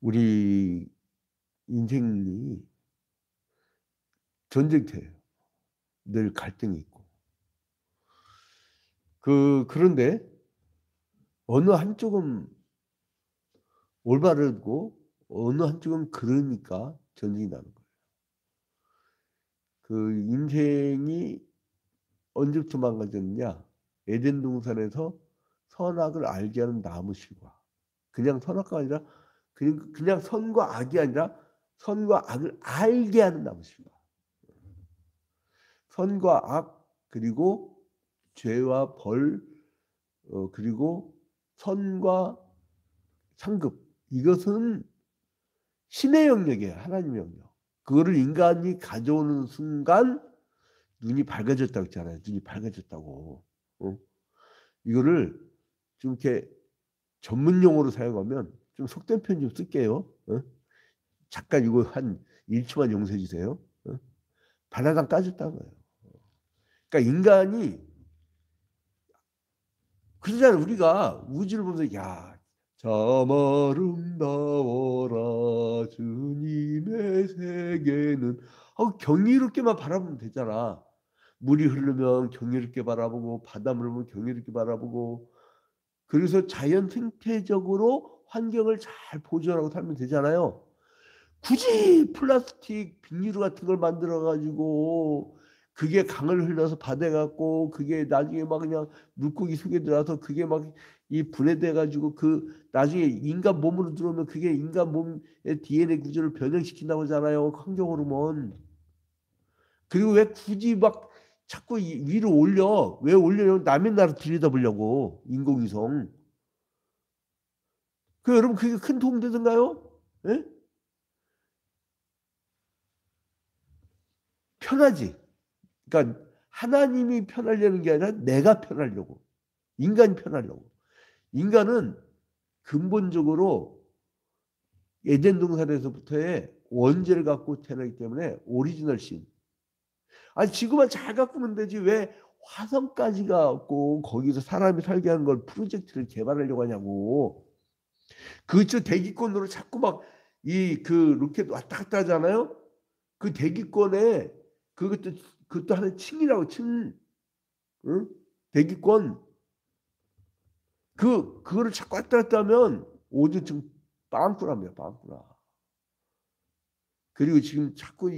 우리 인생이 전쟁터예요. 늘 갈등이 있고. 그런데 어느 한쪽은 올바르고 어느 한쪽은 그러니까 전쟁이 나는 거예요. 인생이 언제부터 망가졌느냐. 에덴 동산에서 선악을 알게 하는 나무 실과. 그냥 선악과가 아니라 그냥 선과 악이 아니라 선과 악을 알게 하는 나무 실과. 선과 악 그리고 죄와 벌 그리고 선과 상급 이것은 신의 영역이에요. 하나님의 영역. 그거를 인간이 가져오는 순간 눈이 밝아졌다고 했잖아요. 눈이 밝아졌다고. 이거를 좀 이렇게 전문 용어로 사용하면 좀 속된 표현 좀 쓸게요. 잠깐 이거 한 1초만 용서해 주세요. 발라당 까졌다는 거예요. 그러니까 인간이 그러잖아요. 우리가 우주를 보면서 야, 참 아름다워라 주님의 세계는 경이롭게만 바라보면 되잖아. 물이 흐르면 경이롭게 바라보고 바닷물 보면 경이롭게 바라보고 그래서 자연 생태적으로 환경을 잘 보존하고 살면 되잖아요. 굳이 플라스틱 비닐로 같은 걸 만들어 가지고 그게 강을 흘러서 바다에 갔고 그게 나중에 막 그냥 물고기 속에 들어가서 그게 막 이 분해돼 가지고 나중에 인간 몸으로 들어오면 그게 인간 몸의 DNA 구조를 변형시킨다고 하잖아요, 환경 호르몬. 그리고 왜 굳이 막 자꾸 위로 올려? 왜 올려요? 남의 나라 들여다보려고 인공위성. 여러분 그게 큰 도움 되던가요? 예? 편하지. 그러니까 하나님이 편하려는 게 아니라 내가 편하려고. 인간이 편하려고. 인간은 근본적으로 에덴 동산에서부터의 원죄를 갖고 태어나기 때문에 오리지널 신. 아니 지구만 잘 가꾸면 되지 왜 화성까지 가고 거기서 사람이 살게 하는 걸 프로젝트를 개발하려고 하냐고. 그저 대기권으로 자꾸 막 로켓 왔다 갔다 하잖아요. 그 대기권에 그것도 하나의 층이라고 층. 응? 대기권 그거를 자꾸 왔다 갔다 하면 오존층 빵꾸납니다. 빵꾸나. 그리고 지금 자꾸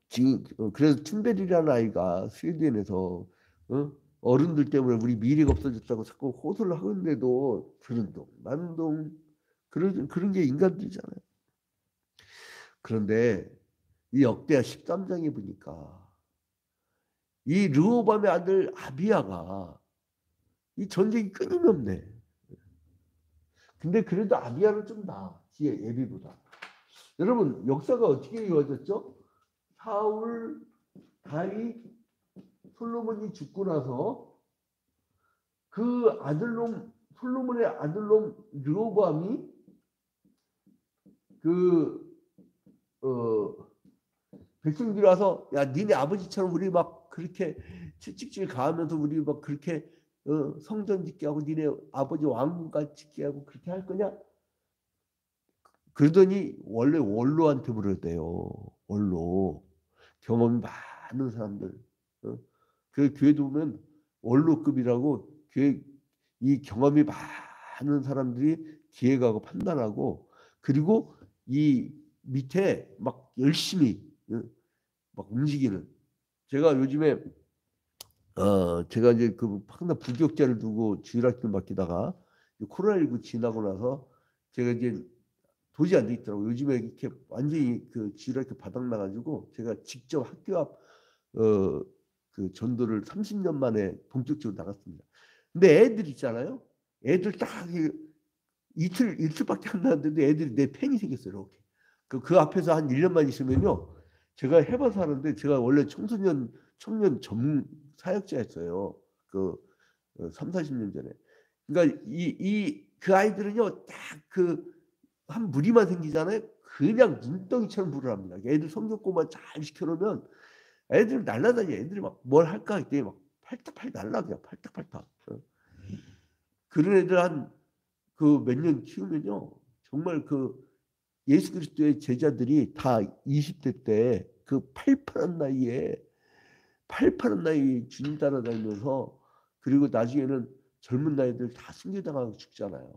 지금 그래서 툰베리라는 아이가 스웨덴에서 어른들 때문에 우리 미래가 없어졌다고 자꾸 호소를 하는데도 그런 동 만동 그런 게 인간들이잖아요. 그런데 이 역대하 13장에 보니까 이 르호밤의 아들 아비야가 이 전쟁이 끊임이 없네. 근데 그래도 아비야는 좀 나아. 뒤에 예비보다. 여러분 역사가 어떻게 이루어졌죠? 사울, 다윗, 솔로몬이 죽고 나서 그 아들놈 솔로몬의 아들놈 르호보암이 백성들이 와서 야 니네 아버지처럼 우리 막 그렇게 채찍질 가하면서 우리 막 그렇게 성전 짓게 하고 니네 아버지 왕궁까지 짓게 하고 그렇게 할 거냐? 그러더니 원래 원로한테 물었대요. 원로. 경험이 많은 사람들. 그 교회도 보면 원로급이라고 이 경험이 많은 사람들이 기획하고 판단하고 그리고 이 밑에 막 열심히 막 움직이는. 제가 요즘에 제가 이제 항상 부교육자를 두고 주일학교 맡기다가 코로나19 지나고 나서 제가 이제 도저히 안 되겠더라고요. 요즘에 이렇게 완전히 주일학교 바닥 나가지고 제가 직접 학교 앞 전도를 30년 만에 본격적으로 나갔습니다. 근데 애들 있잖아요. 애들 딱 이틀밖에 안 나왔는데 애들이 내 팬이 생겼어요. 이렇게. 그 앞에서 한 1년만 있으면요. 제가 해봐서 하는데 제가 원래 청년 전문 사역자였어요. 3, 40년 전에. 그러니까 그 아이들은요. 딱 한 무리만 생기잖아요. 그냥 눈덩이처럼 불을 합니다. 애들 성경 공부만 잘 시켜놓으면 애들 날라다녀. 애들이 막 뭘 할까 했더니 막 팔딱팔딱 날라 그냥 팔딱팔딱. 그런 애들 한 몇 년 키우면요. 정말 그 예수 그리스도의 제자들이 다 20대 때 그 팔팔한 나이에 주님 따라다니면서, 그리고 나중에는 젊은 나이들 다 순교당하고 죽잖아요.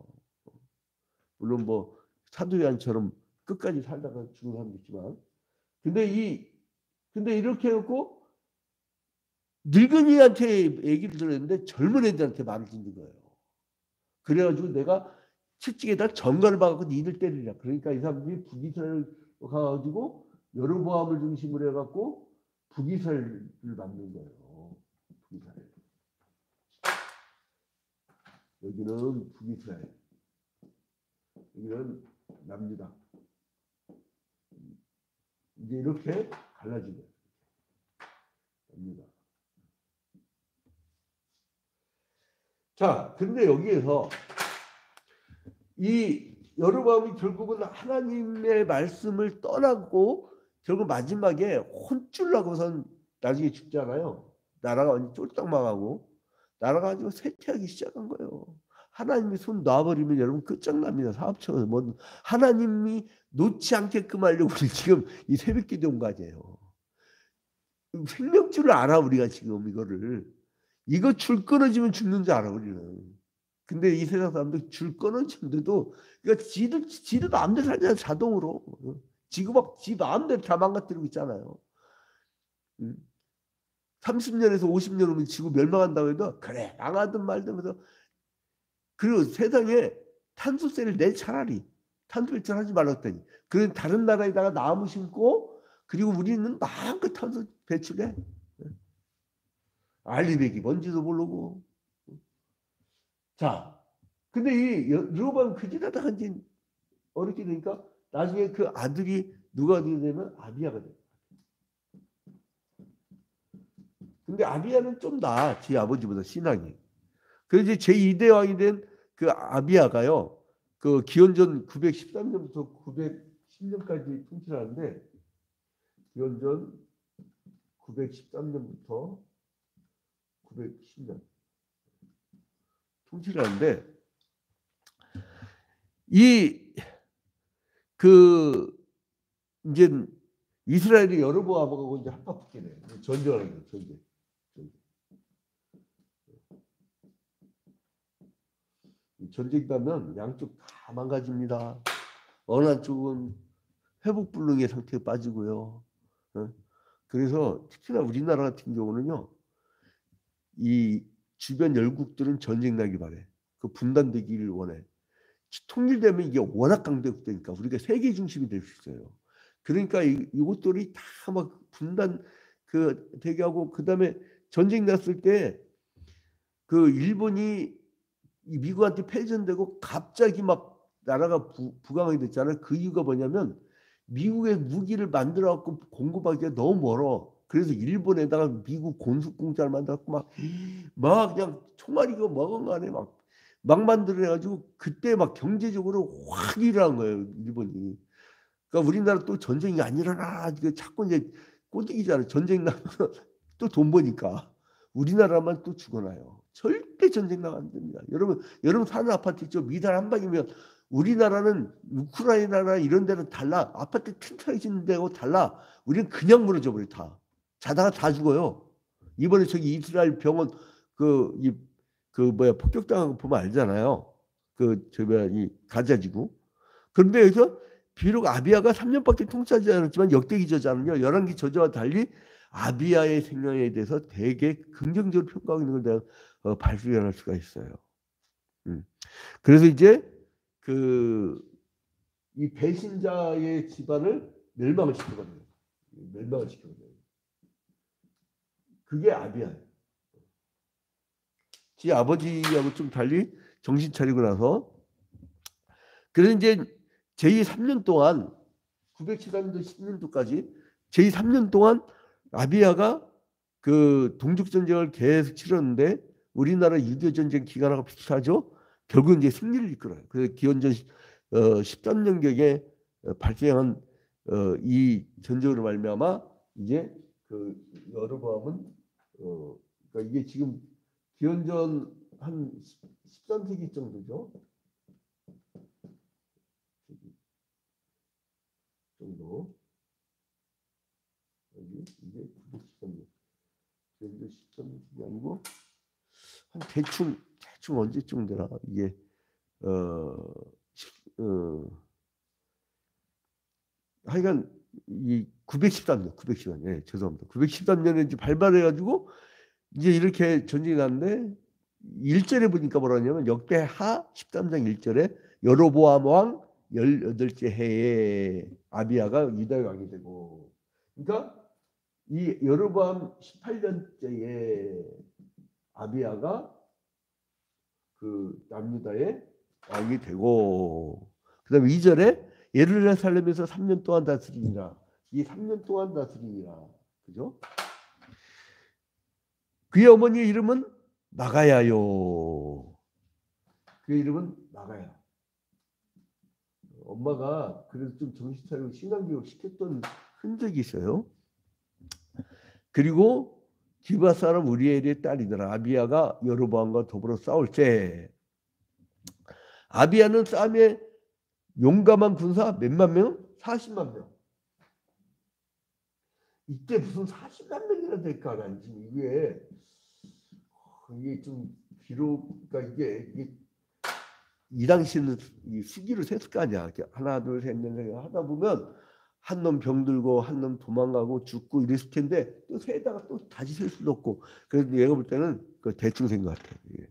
물론 뭐 사도 요한처럼 끝까지 살다가 죽은 사람도 있지만, 근데 이렇게 해갖고 늙은이한테 얘기를 들었는데 젊은 애들한테 말을 듣는 거예요. 그래가지고 내가 채찍에다 전갈을 박아서 니들 때리라. 그러니까 이 사람들이 북이스라엘 가가지고 여로보암을 중심으로 해갖고 북이스라엘을 만든 거예요. 북이스라엘. 여기는 북이스라엘, 여기는 남유다. 이제 이렇게 갈라진 거예요. 남유다. 자, 근데 여기에서 이 여로보암이 결국은 하나님의 말씀을 떠나고 결국 마지막에 혼쭐 나고선 나중에 죽잖아요. 나라가 완전 쫄딱 망하고 나라가 아주 쇠퇴하기 시작한 거예요. 하나님이 손 놔버리면 여러분 끝장납니다. 사업청에서 뭐 하나님이 놓지 않게끔 하려고 우리 지금 이 새벽기도 온 거 아니에요. 생명줄을 알아 우리가 지금 이거를. 이거 줄 끊어지면 죽는 줄 알아 우리는. 근데 이 세상 사람들 줄 끊어지는데도 그러니까 지도 마음대로 살잖아 자동으로. 지금 막 지 마음대로 다 망가뜨리고 있잖아요. 30년에서 50년 오면 지구 멸망한다고 해도 그래 망하든 말든 해서. 그리고 세상에 탄소세를 내 차라리 탄소 배출하지 말랐더니 그런 다른 나라에다가 나무 심고 그리고 우리는 마음껏 탄소 배출해. 알리백이 뭔지도 모르고. 자, 근데 이 여로보암 그 지나다가 이제 어렵게 되니까 나중에 그 아들이 누가 되면 아비야가 돼. 근데 아비야는 좀 나아, 제 아버지보다 신앙이. 그래서 이제 제2대 왕이 된 그 아비야가요, 그 기원전 913년부터 910년까지 통치하는데, 기원전 913년부터 910년 통치를 하는데, 이제 이스라엘이 여로보암하고 이제 합합하게 돼. 전쟁하는 거예요, 전쟁. 전쟁 가면 양쪽 다 망가집니다. 어느 한쪽은 회복불능의 상태에 빠지고요. 그래서 특히나 우리나라 같은 경우는요, 이 주변 열국들은 전쟁 나기 바래. 그 분단되기를 원해. 통일되면 이게 워낙 강대국되니까 우리가 세계 중심이 될 수 있어요. 그러니까 이것들이 다 막 분단 되게 하고, 그다음에 전쟁 났을 때 그 일본이 미국한테 패전되고 갑자기 막 나라가 부강하게 됐잖아요. 그 이유가 뭐냐면 미국의 무기를 만들어 갖고 공급하기가 너무 멀어. 그래서 일본에다가 미국 군수공장을 만들어 갖고 막 그냥 총알이고 뭐건 간에 막 만들어 가지고 그때 막 경제적으로 확 일어난 거예요, 일본이. 그러니까 우리나라 또 전쟁이 안 일어나. 자꾸 이제 꼰대기잖아요. 전쟁 나면 또 돈 버니까 우리나라만 또 죽어나요. 절대 전쟁 나면 안 됩니다. 여러분 사는 아파트 있죠? 미달 한 방이면 우리나라는 우크라이나나 이런 데는 달라. 아파트 튼튼하게 짓는 데하고 달라. 우리는 그냥 무너져 버려 다. 자다가 다 죽어요. 이번에 저기 이스라엘 병원 폭격당한 거 보면 알잖아요. 이 가자지구. 그런데 여기서 비록 아비야가 3년밖에 통치하지 않았지만 역대 기저자는요, 열왕기 저자와 달리 아비야의 생명에 대해서 되게 긍정적으로 평가하고 있는 걸 내가 발견할 수가 있어요. 그래서 이제 이 배신자의 집안을 멸망을 시키거든요. 멸망을 시키거든요. 그게 아비야예요. 지 아버지하고 좀 달리 정신 차리고 나서, 그래서 이제 제3년 동안 913년도 10년도까지 제3년 동안 아비야가 그 동족전쟁을 계속 치렀는데 우리나라 유교전쟁 기간하고 비슷하죠. 결국 이제 승리를 이끌어요. 그래서 기원전 13년경에 발생한 이 전쟁으로 말미암아 이제 그 여로보암은 그러니까 이게 지금 기원전 한 13세기 정도죠. 정도. 여기 이게 913년. 그래도 13년이 아니고 한 대충 언제쯤 되나 이게 하여간 이 913년, 예, 죄송합니다. 913년에 이제 발발해가지고 이제 이렇게 전쟁이 났는데 1절에 보니까 뭐라냐면 역대하 13장 1절에 여로보암 왕 18째 해에 아비야가 유다의 왕이 되고, 그러니까 이 여로보암 18년째에 아비야가 그 남유다의 왕이 되고, 그다음에 2절에 예루살렘에서 3년 동안 다스리니라. 이 3년 동안 다스리니라. 그죠? 그의 어머니의 이름은 마가야요. 그의 이름은 마가야. 엄마가 그래서 좀 정신 차리고 신앙교육 시켰던 흔적이 있어요. 그리고 기브아 사람 우리엘의 딸이더라. 아비야가 여로보암과 더불어 싸울 때, 아비야는 싸움에 용감한 군사 몇만 명? 40만 명. 이때 무슨 40만 명이나 될까? 난 지금 이게 좀 기록, 그러니까 이게 이 당시는 이 수기로 셌을 거 아니야. 하나 둘 셋 넷 하다 보면 한 놈 병들고 한 놈 도망가고 죽고 이랬을 텐데 또 세다가 또 다시 셀 수도 없고, 그래서 얘가 볼 때는 그 대충 센 것 같아. 예.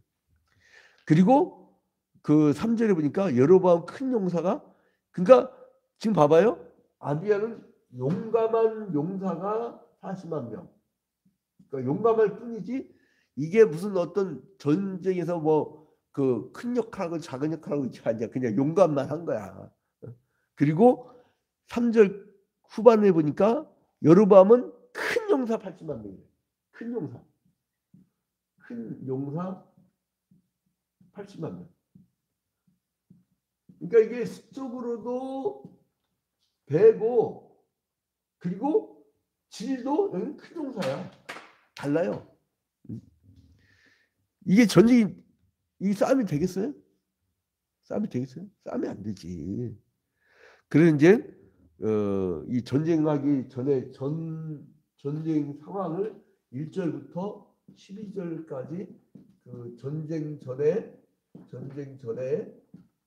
그리고 그 3절에 보니까 여로보암 큰 용사가, 그러니까 지금 봐봐요. 아비야는 용감한 용사가 40만 명. 그러니까 용감할 뿐이지 이게 무슨 어떤 전쟁에서 뭐 그 큰 역할하고 작은 역할하고 있지 않냐. 그냥 용감만 한 거야. 그리고 3절 후반에 보니까 여로보암은 큰 용사 80만 명이에요. 큰 용사 80만 명. 그러니까 이게 수적으로도 배고, 그리고 질도 여기는 큰 용사야. 달라요. 이게 전쟁이, 이 싸움이 되겠어요? 싸움이 안 되지. 그래서 이제 이 전쟁하기 전에 전쟁 상황을 1절부터 12절까지 그 전쟁 전에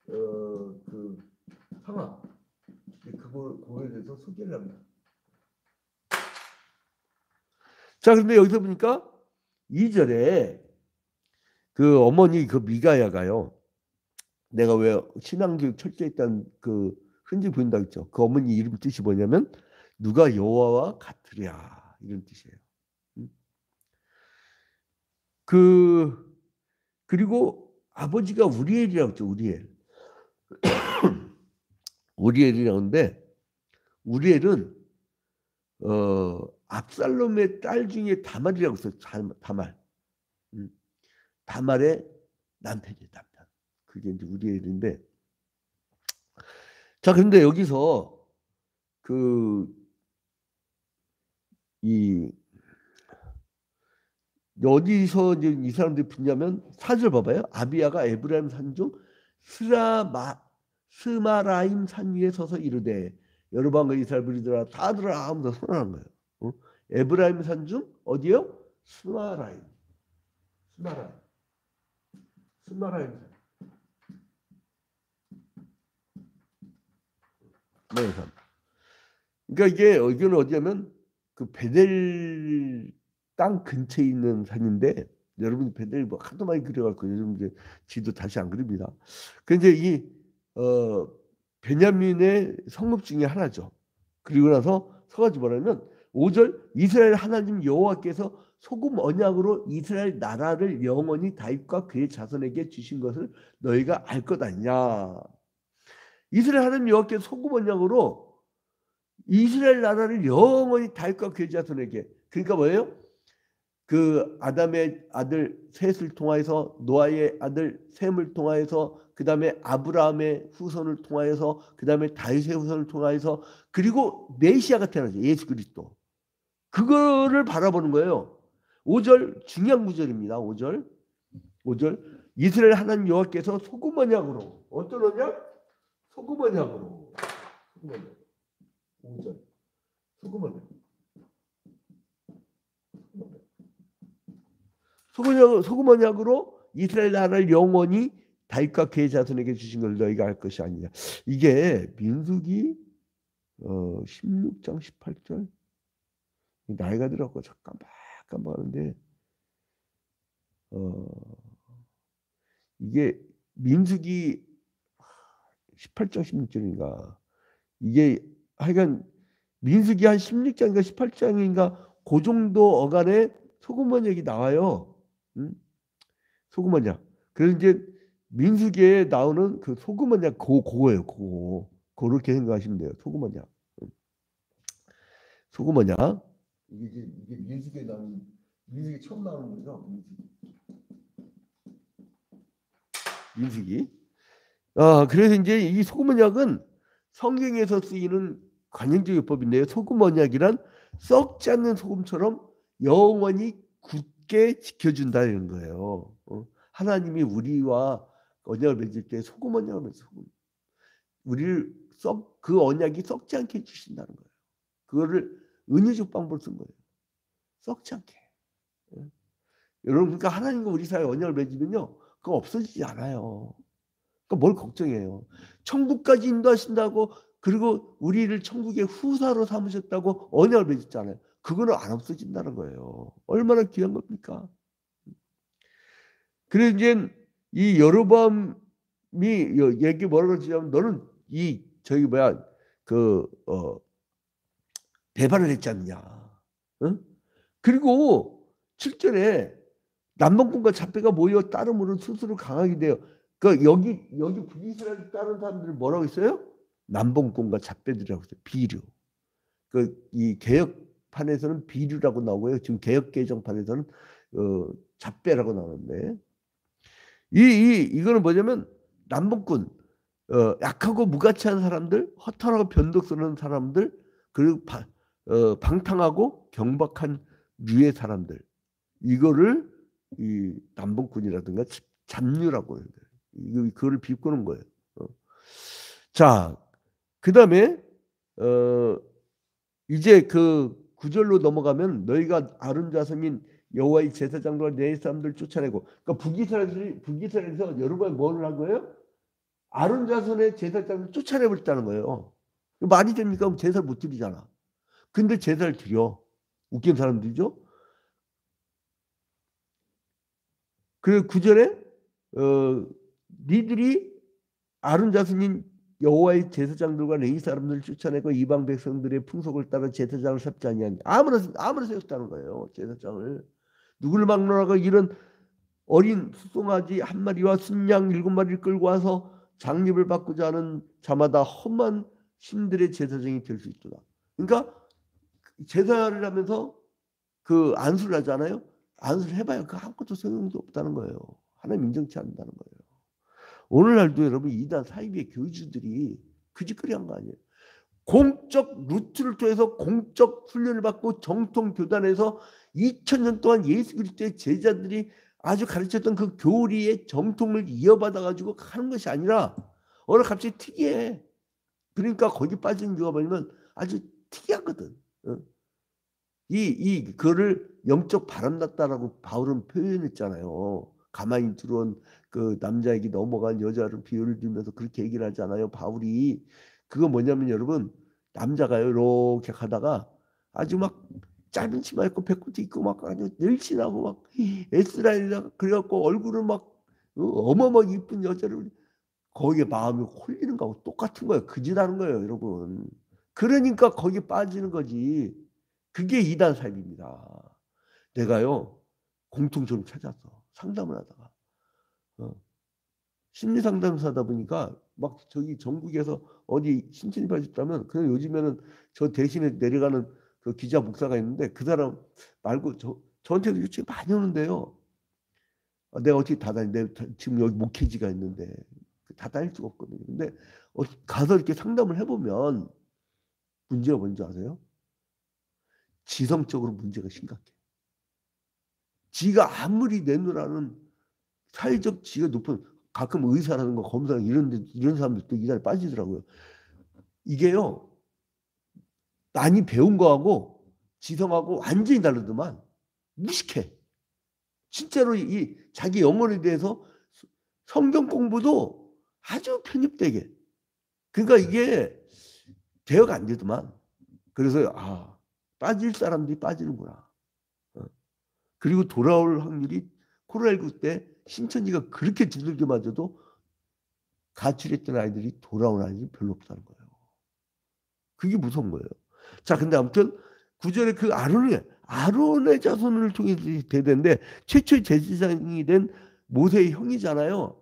그 상황, 그거에 대해서 소개를 합니다. 자, 근데 여기서 보니까 2절에 그 어머니 그 미가야가요. 내가 왜 신앙교육 철저히 했다는 그 흔적 보인다 했죠. 그 어머니 이름 뜻이 뭐냐면 누가 여호와와 같으랴, 이런 뜻이에요. 그리고 아버지가 우리엘이라고 했죠. 우리엘이라는데 우리엘은 압살롬의 딸 중에 다말이라고 했어요. 다말의 남편이에요. 남편. 그게 이제 우리엘인데, 자, 그런데 여기서 어디서 이제 이 사람들이 붙냐면 4절 봐봐요. 아비야가 에브라임 산중 스마라임 산 위에 서서 이르되 여로보암과 이스라엘 무리들아 다 들으라 하면서 선언한 거예요. 에브라임 산중 어디요? 스마라임 산. 네, 산. 그러니까 이게 여기는 어디냐면 그 베델 땅 근처에 있는 산인데, 여러분 베델 뭐 하도 많이 그려갖고 요즘 이제 지도 다시 안 그립니다. 근데 이 베냐민의 성읍 중에 하나죠. 그리고 나서 서가지 뭐라면 5절 이스라엘 하나님 여호와께서 소금 언약으로 이스라엘 나라를 영원히 다윗과 그의 자손에게 주신 것을 너희가 알 것 아니냐. 이스라엘 하나님 여호와께서 소금 언약으로 이스라엘 나라를 영원히 다윗과 그의 자손에게, 그러니까 뭐예요? 그 아담의 아들 셋을 통하여서, 노아의 아들 셈을 통하여서, 그 다음에 아브라함의 후손을 통하여서, 그 다음에 다윗의 후손을 통하여서, 그리고 메시아가 태어나죠. 예수 그리스도. 그거를 바라보는 거예요. 5절 중요한 구절입니다. 5절 이스라엘 하나님 여호와께서 소금 언약으로, 어떤 언약? 소금 언약으로. 5절. 소금언약. 소금언약으로 이스라엘 나라를 영원히 다윗과 그의 자손에게 주신 걸 너희가 알 것이 아니냐. 이게 민수기 16장 18절. 나이가 들었고 잠깐 깜빡하는데 이게 민수기 18장 16절인가 이게 하여간 민수기 한 16장인가 18장인가 그 정도 어간에 소금언약이 나와요. 응? 소금언약. 그래서 이제 민수기에 나오는 그 소금언약 그거예요. 그거. 그렇게 생각하시면 돼요. 소금언약. 소금언약. 이게 민수기에 나오는 민수기 처음 나오는 거죠. 민수기. 그래서 이제 이 소금언약은 성경에서 쓰이는 관용적 요법인데요. 소금언약이란 썩지 않는 소금처럼 영원히 굳게 지켜준다는 거예요. 하나님이 우리와 언약을 맺을 때 소금언약을 맺어요. 우리를 그 언약이 썩지 않게 해주신다는 거예요. 그거를 은유적 방법을 쓴 거예요. 썩지 않게. 여러분 그러니까 하나님과 우리 사이에 언약을 맺으면요. 그거 없어지지 않아요. 그러니까 뭘 걱정해요. 천국까지 인도하신다고 그리고 우리를 천국의 후사로 삼으셨다고 언약을 맺었잖아요. 그거는 안 없어진다는 거예요. 얼마나 귀한 겁니까? 그래서 이제 이 여로보암이 얘기 뭐라고 하냐면 너는 이 저기 뭐야 배반을 했지 않느냐. 응? 그리고 7절에 남방꾼과 잡배가 모여 따름으로 스스로 강하게 돼요. 그 여기 북이스라엘 따른 사람들은 뭐라고 했어요? 남방꾼과 잡배들이라고 했어요. 비류. 이 개혁판에서는 비류라고 나오고요. 지금 개혁개정판에서는 잡배라고 나오는데 이거는 뭐냐면 남방꾼 약하고 무가치한 사람들, 허탈하고 변덕스러운 사람들, 그리고 방탕하고 경박한 류의 사람들 이거를 이 남북군이라든가 잡류라고 해요. 그거를 비꼬는 거예요. 자, 그 다음에 이제 그 9절로 넘어가면 너희가 아론 자손인 여호와의 제사장들과 내 사람들 쫓아내고 그러니까 북이스라엘에서 여러분이 뭐를 한 거예요? 아론 자손의 제사장을 쫓아내버렸다는 거예요. 말이 됩니까? 그럼 제사를 못 드리잖아. 근데 제사를 드려. 웃긴 사람들이죠. 그 9절에 니들이 아론 자손인 여호와의 제사장들과 레위 사람들을 쫓아내고 이방 백성들의 풍속을 따라 제사장을 삼지 아니하니 아무나 세웠다는 거예요. 제사장을 누구를 막론하고 이런 어린 수송아지 한 마리와 순양 7마리를 끌고 와서 장립을 받고자 하는 자마다 험한 신들의 제사장이 될 수 있도다. 그러니까 제사를 하면서 그 안수를 하잖아요. 안수를 해봐야 그 아무것도 소용도 없다는 거예요. 하나님 인정치 않는다는 거예요. 오늘날도 여러분 이단 사이비의 교주들이 그짓거리한 거 아니에요. 공적 루트를 통해서 공적 훈련을 받고 정통 교단에서 2000년 동안 예수 그리스도의 제자들이 아주 가르쳤던 그 교리의 정통을 이어받아 가지고 하는 것이 아니라 오늘 갑자기 특이해. 그러니까 거기 빠지는 이유가 뭐냐면 아주 특이하거든. 그거를 영적 바람났다라고 바울은 표현했잖아요. 가만히 들어온 그 남자에게 넘어간 여자를 비유를 들면서 그렇게 얘기를 하잖아요. 바울이 그거 뭐냐면 여러분 남자가요 이렇게 가다가 아주 막 짧은 치마 입고 배꼽도 있고 막 아주 늘씬하고 막 에스라엘이라 그래갖고 얼굴은 막 어마어마하게 이쁜 여자를 거기에 마음이 홀리는 거하고 똑같은 거예요. 그짓하는 거예요, 여러분. 그러니까 거기 빠지는 거지. 그게 이단 삶입니다. 내가요 공통점을 찾았어. 상담을 하다가 심리 상담사다 보니까 막 저기 전국에서 어디 신천지 빠졌다면 그냥 요즘에는 저 대신에 내려가는 그 기자 목사가 있는데 그 사람 말고 저한테도 요청이 많이 오는데요. 내가 어떻게 다 다니? 지금 여기 목회지가 있는데 다 다닐 수가 없거든요. 근데 가서 이렇게 상담을 해보면 문제가 뭔지 아세요? 지성적으로 문제가 심각해. 지가 아무리 내놓으라는 사회적 지위가 높은 가끔 의사라는 거 검사 이런 사람들도 이단에 빠지더라고요. 이게요 많이 배운 거하고 지성하고 완전히 다르더만. 무식해. 진짜로 이 자기 영혼에 대해서 성경 공부도 아주 편협되게. 그러니까 이게 대화가 안 되더만. 그래서 빠질 사람들이 빠지는구나. 그리고 돌아올 확률이 코로나19 때 신천지가 그렇게 두들겨 맞아도 가출했던 아이들이 돌아온 아이들이 별로 없다는 거예요. 그게 무서운 거예요. 자, 근데 아무튼 구절에 그 아론의 자손을 통해서 되는데 최초의 제사장이 된 모세의 형이잖아요.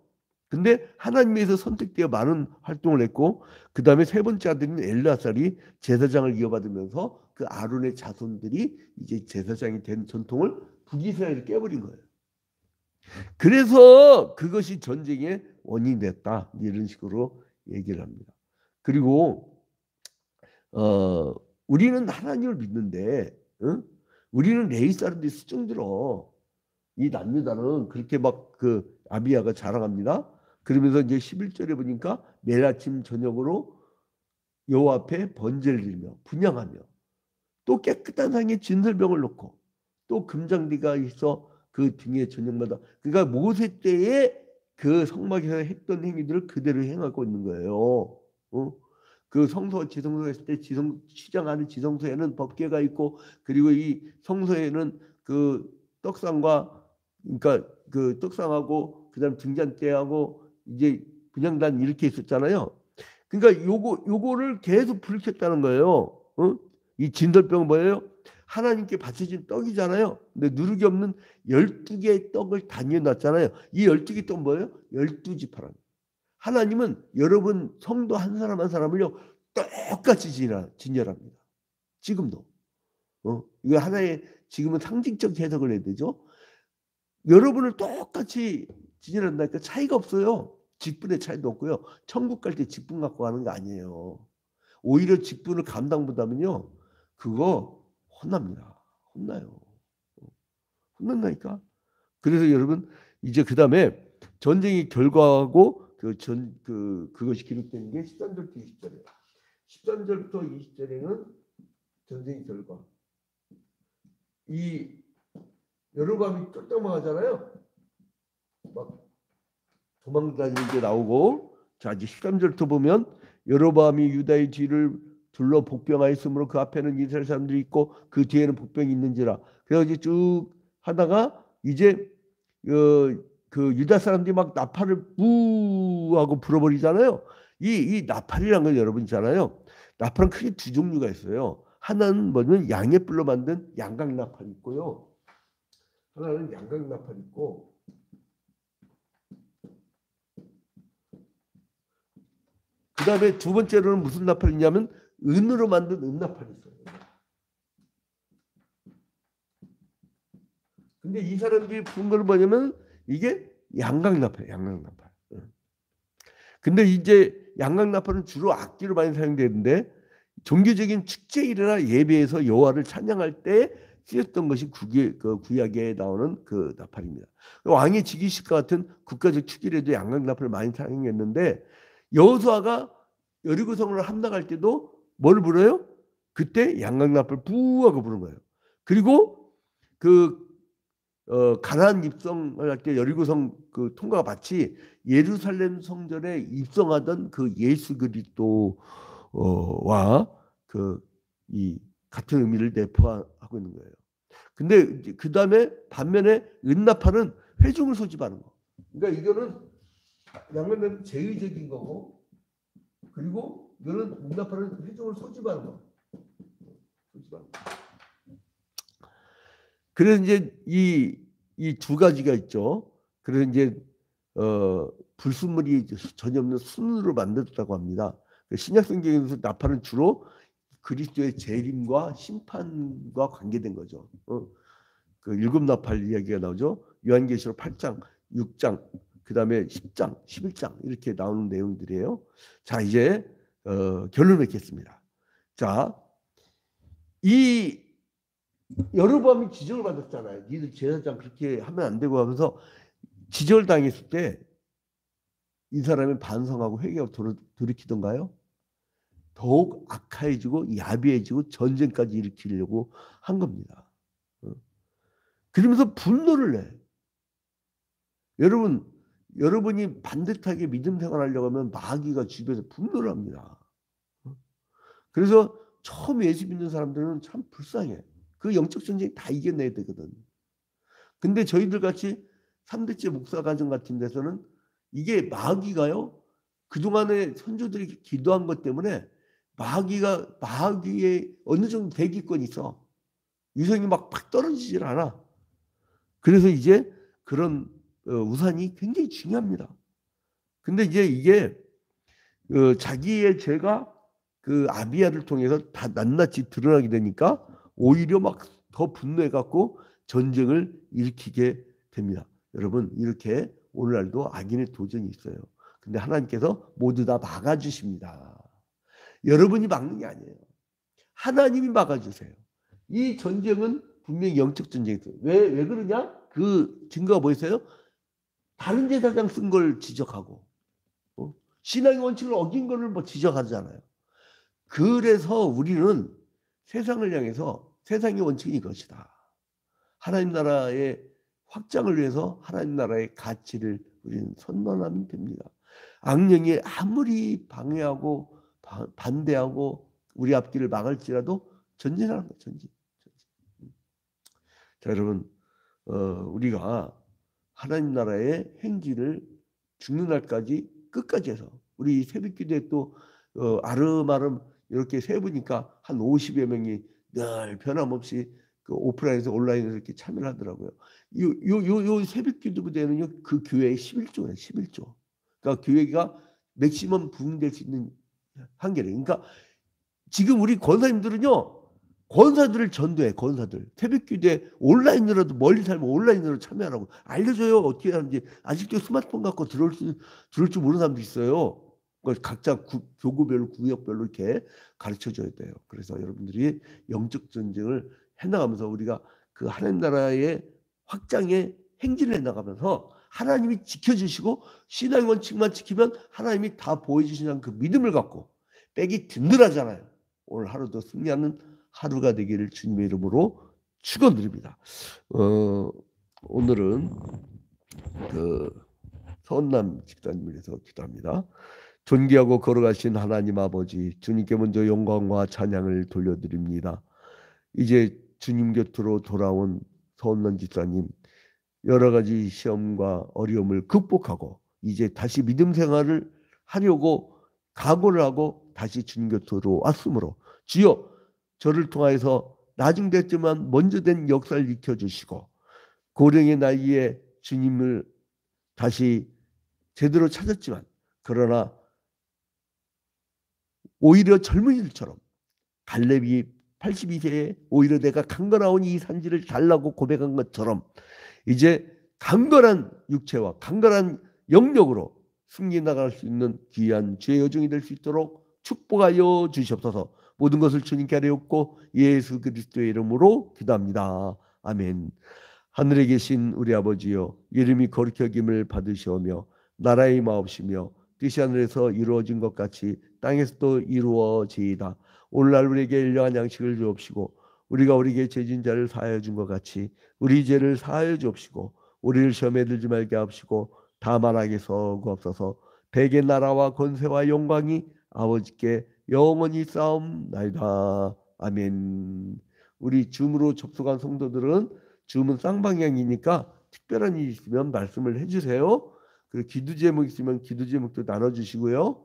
근데 하나님에서 선택되어 많은 활동을 했고 그 다음에 세 번째 아들인 엘르아살이 제사장을 이어받으면서 그 아론의 자손들이 이제 제사장이 된 전통을 북이스라엘이 깨버린 거예요. 그래서 그것이 전쟁의 원인이 됐다. 이런 식으로 얘기를 합니다. 그리고 우리는 하나님을 믿는데 우리는 레위 사람들이 수정들어. 이 남유다는 그렇게 막 그 아비야가 자랑합니다. 그러면서 이제 11절에 보니까 매일 아침 저녁으로 여호와 앞에 번제를 드리며 분향하며 또 깨끗한 상에 진설병을 놓고 또 금장대가 있어 그 등에 저녁마다 그러니까 모세 때에 그 성막에서 했던 행위들을 그대로 행하고 있는 거예요. 그 지성소 했을 때 시장하는 지성소에는 법궤가 있고 그리고 이 성소에는 그 떡상과 그러니까 그 떡상하고 그다음 등잔대하고 이제 분향단 이렇게 있었잖아요. 그러니까 요거를 계속 불켰다는 거예요. 이 진설병은 뭐예요? 하나님께 바쳐진 떡이잖아요. 근데 누룩이 없는 12개의 떡을 단위에 놨잖아요. 이 12개 떡은 뭐예요? 12지파라는. 하나님은 여러분 성도 한 사람 한 사람을요 똑같이 진열합니다. 지금도. 이거 하나의 지금은 상징적 해석을 해야 되죠. 여러분을 똑같이 진열한다니까 차이가 없어요. 직분의 차이도 없고요. 천국 갈 때 직분 갖고 가는 거 아니에요. 오히려 직분을 감당보다는요. 그거 혼납니다. 혼나요. 혼난다니까. 그래서 여러분 이제 그다음에 전쟁의 결과하고 그것이 기록되는 게 13절부터 20절이에요. 13절부터 20절에는 전쟁의 결과. 이 여로보암이 쫓겨나가잖아요. 막 도망다니는 게 나오고 자 이제 13절부터 보면 여로보암이 유다의 뒤를 둘러 복병하였으므로 그 앞에는 이스라엘 사람들이 있고 그 뒤에는 복병이 있는지라. 그래서 이제 쭉 하다가 이제 그 유다 사람들이 막 나팔을 우 하고 불어버리잖아요. 이 나팔이라는 건 여러분 있잖아요. 나팔은 크게 두 종류가 있어요. 하나는 뭐냐면 양의 뿔로 만든 양각 나팔이 있고요. 하나는 양각 나팔이 있고 그 다음에 두 번째로는 무슨 나팔이냐면 은으로 만든 은나팔이 있어요. 근데 이 사람들이 부른 걸 뭐냐면 이게 양각나팔이에요. 양각나팔. 근데 이제 양각나팔은 주로 악기로 많이 사용되는데 종교적인 축제일이나 예배에서 여호와를 찬양할 때 쓰였던 것이 구약에 나오는 그 나팔입니다. 왕의 즉위식과 같은 국가적 축일에도 양각나팔을 많이 사용했는데 여호수아가 여리고성을 함락할 때도 뭘 불어요? 그때 양각나팔 부하고 부른 거예요. 그리고 가나안 입성을 할 때 여리고성 그 통과가 마치 예루살렘 성전에 입성하던 그 예수 그리스도와 이 같은 의미를 내포하고 있는 거예요. 근데 그 다음에 반면에 은나팔은 회중을 소집하는 거. 그러니까 이거는 양면은 제의적인 거고, 그리고 이거는 은나팔은 회중을 소집하는 거. 그래서 이제 이 두 가지가 있죠. 그래서 이제 불순물이 전혀 없는 순으로 만들었다고 합니다. 신약 성경에서 나팔은 주로 그리스도의 재림과 심판과 관계된 거죠. 그 일곱 나팔 이야기가 나오죠. 요한계시록 8장, 6장, 그 다음에 10장, 11장 이렇게 나오는 내용들이에요. 자 이제 결론을 맺겠습니다. 자, 이 여로보암이 지적을 받았잖아요. 니들 제사장 그렇게 하면 안 되고 하면서 지적을 당했을 때 이 사람이 반성하고 회개하고 돌이키던가요? 더욱 악화해지고 야비해지고 전쟁까지 일으키려고 한 겁니다. 그러면서 분노를 내. 여러분이 반듯하게 믿음 생활하려고 하면 마귀가 주변에서 분노를 합니다. 그래서 처음 예수 믿는 사람들은 참 불쌍해. 그 영적 전쟁 다 이겨내야 되거든. 근데 저희들 같이 3대째 목사 가정 같은 데서는 이게 마귀가요, 그동안에 선조들이 기도한 것 때문에 마귀의 어느 정도 대기권이 있어. 유성이 막 떨어지질 않아. 그래서 이제 그런 우산이 굉장히 중요합니다. 근데 이제 이게 자기의 죄가 그 아비야를 통해서 다 낱낱이 드러나게 되니까 오히려 막 더 분노해갖고 전쟁을 일으키게 됩니다. 여러분, 이렇게 오늘날도 악인의 도전이 있어요. 근데 하나님께서 모두 다 막아주십니다. 여러분이 막는 게 아니에요. 하나님이 막아주세요. 이 전쟁은 분명히 영적 전쟁이에요. 왜 그러냐? 그 증거가 뭐 있어요? 다른 제사장 쓴 걸 지적하고 신앙의 원칙을 어긴 거를 뭐 지적하잖아요. 그래서 우리는 세상을 향해서 세상의 원칙이 이것이다. 하나님 나라의 확장을 위해서 하나님 나라의 가치를 우리는 선언하면 됩니다. 악령이 아무리 방해하고 반대하고 우리 앞길을 막을지라도 전진하는 거예요. 전진. 자, 여러분, 우리가 하나님 나라의 행진을 죽는 날까지 끝까지 해서 우리 새벽기도에 또 아름아름 이렇게 세보니까 한 50여 명이 늘 변함없이 그 오프라인에서 온라인에서 이렇게 참여를 하더라고요. 요 새벽기도 부대는요, 그 교회의 11조예요. 11조. 그러니까 교회가 맥시멈 부흥될 수 있는 한계래. 그러니까 지금 우리 권사님들은요, 권사들을 전도해. 권사들 새벽기도에 온라인으로도 멀리 살면 온라인으로 참여하라고 알려줘요. 어떻게 하는지. 아직도 스마트폰 갖고 들을 줄 모르는 사람도 있어요. 각자 교구별로 구역별로 이렇게 가르쳐줘야 돼요. 그래서 여러분들이 영적 전쟁을 해나가면서 우리가 그 하나님 나라의 확장의 행진을 해나가면서 하나님이 지켜주시고 신앙의 원칙만 지키면 하나님이 다 보여주시는 그 믿음을 갖고 백이 든든하잖아요. 오늘 하루도 승리하는 하루가 되기를 주님의 이름으로 축원드립니다. 오늘은 그 서은남 집사님을 위해서 기도합니다. 존귀하고 거룩하신 하나님 아버지, 주님께 먼저 영광과 찬양을 돌려드립니다. 이제 주님 곁으로 돌아온 서은남 집사님, 여러 가지 시험과 어려움을 극복하고 이제 다시 믿음 생활을 하려고 각오를 하고 다시 주님 곁으로 왔으므로 주여, 저를 통하여서 나중됐지만 먼저 된 역사를 익혀주시고 고령의 나이에 주님을 다시 제대로 찾았지만 그러나 오히려 젊은이들처럼 갈렙이 82세에 오히려 내가 강건하오니 이 산지를 달라고 고백한 것처럼 이제 강건한 육체와 강건한 영력으로 승리 나갈 수 있는 귀한 주의 여종이 될 수 있도록 축복하여 주시옵소서. 모든 것을 주님께 아뢰옵고 예수 그리스도의 이름으로 기도합니다. 아멘. 하늘에 계신 우리 아버지여, 이름이 거룩히 여김을 받으시오며 나라의 마옵시며 뜻이 하늘에서 이루어진 것 같이 땅에서도 이루어지이다. 오늘날 우리에게 일용할 양식을 주옵시고 우리가 우리에게 죄진 자를 사하여 준 것 같이 우리 죄를 사하여 주옵시고 우리를 시험에 들지 말게 하옵시고 다만 악에서 구하옵소서. 대개 나라와 권세와 영광이 아버지께 영원히 싸움나이다. 아멘. 우리 줌으로 접속한 성도들은 줌은 쌍방향이니까 특별한 일이 있으면 말씀을 해주세요. 그리고 기도 제목 있으면 기도 제목도 나눠주시고요.